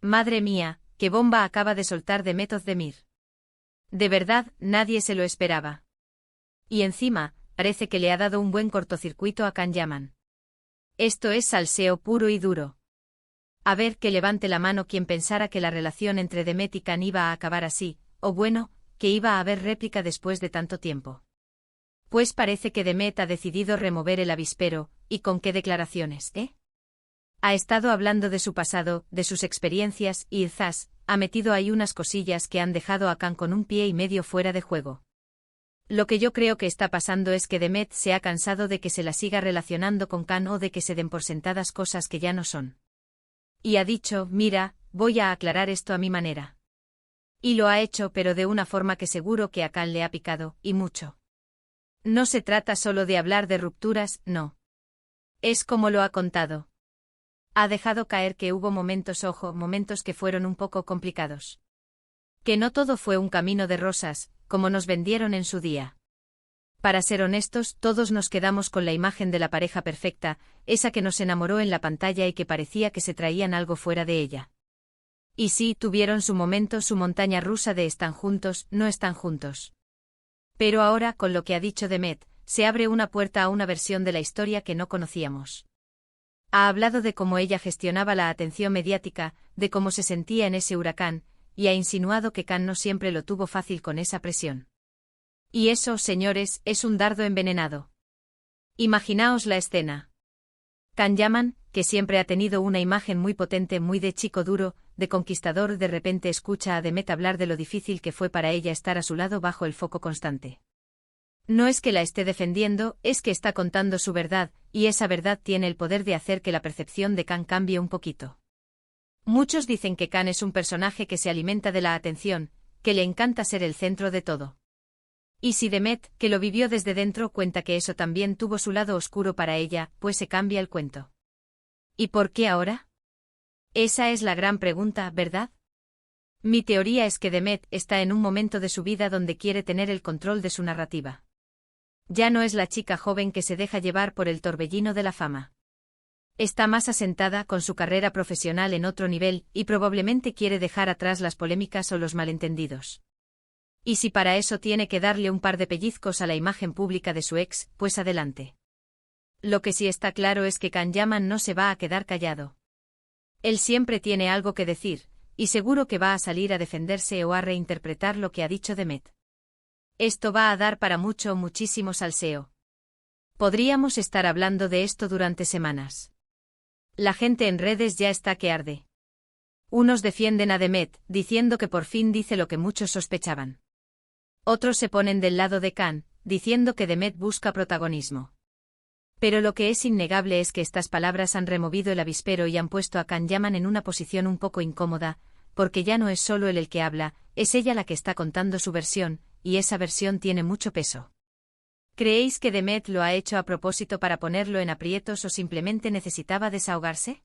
Madre mía, qué bomba acaba de soltar Demet Özdemir. De verdad, nadie se lo esperaba. Y encima, parece que le ha dado un buen cortocircuito a Can Yaman. Esto es salseo puro y duro. A ver, que levante la mano quien pensara que la relación entre Demet y Can iba a acabar así, o bueno, que iba a haber réplica después de tanto tiempo. Pues parece que Demet ha decidido remover el avispero, ¿y con qué declaraciones, Ha estado hablando de su pasado, de sus experiencias, y zas, ha metido ahí unas cosillas que han dejado a Can con un pie y medio fuera de juego. Lo que yo creo que está pasando es que Demet se ha cansado de que se la siga relacionando con Can o de que se den por sentadas cosas que ya no son. Y ha dicho, mira, voy a aclarar esto a mi manera. Y lo ha hecho, pero de una forma que seguro que a Can le ha picado, y mucho. No se trata solo de hablar de rupturas, no. Es como lo ha contado. Ha dejado caer que hubo momentos que fueron un poco complicados. Que no todo fue un camino de rosas, como nos vendieron en su día. Para ser honestos, todos nos quedamos con la imagen de la pareja perfecta, esa que nos enamoró en la pantalla y que parecía que se traían algo fuera de ella. Y sí, tuvieron su momento, su montaña rusa de están juntos, no están juntos. Pero ahora, con lo que ha dicho Demet, se abre una puerta a una versión de la historia que no conocíamos. Ha hablado de cómo ella gestionaba la atención mediática, de cómo se sentía en ese huracán, y ha insinuado que Can no siempre lo tuvo fácil con esa presión. Y eso, señores, es un dardo envenenado. Imaginaos la escena. Can Yaman, que siempre ha tenido una imagen muy potente, muy de chico duro, de conquistador, de repente escucha a Demet hablar de lo difícil que fue para ella estar a su lado bajo el foco constante. No es que la esté defendiendo, es que está contando su verdad, y esa verdad tiene el poder de hacer que la percepción de Can cambie un poquito. Muchos dicen que Can es un personaje que se alimenta de la atención, que le encanta ser el centro de todo. Y si Demet, que lo vivió desde dentro, cuenta que eso también tuvo su lado oscuro para ella, pues se cambia el cuento. ¿Y por qué ahora? Esa es la gran pregunta, ¿verdad? Mi teoría es que Demet está en un momento de su vida donde quiere tener el control de su narrativa. Ya no es la chica joven que se deja llevar por el torbellino de la fama. Está más asentada con su carrera profesional en otro nivel y probablemente quiere dejar atrás las polémicas o los malentendidos. Y si para eso tiene que darle un par de pellizcos a la imagen pública de su ex, pues adelante. Lo que sí está claro es que Can Yaman no se va a quedar callado. Él siempre tiene algo que decir, y seguro que va a salir a defenderse o a reinterpretar lo que ha dicho Demet. Esto va a dar para muchísimo salseo. Podríamos estar hablando de esto durante semanas. La gente en redes ya está que arde. Unos defienden a Demet, diciendo que por fin dice lo que muchos sospechaban. Otros se ponen del lado de Can, diciendo que Demet busca protagonismo. Pero lo que es innegable es que estas palabras han removido el avispero y han puesto a Can Yaman en una posición un poco incómoda, porque ya no es solo él el que habla, es ella la que está contando su versión, y esa versión tiene mucho peso. ¿Creéis que Demet lo ha hecho a propósito para ponerlo en aprietos o simplemente necesitaba desahogarse?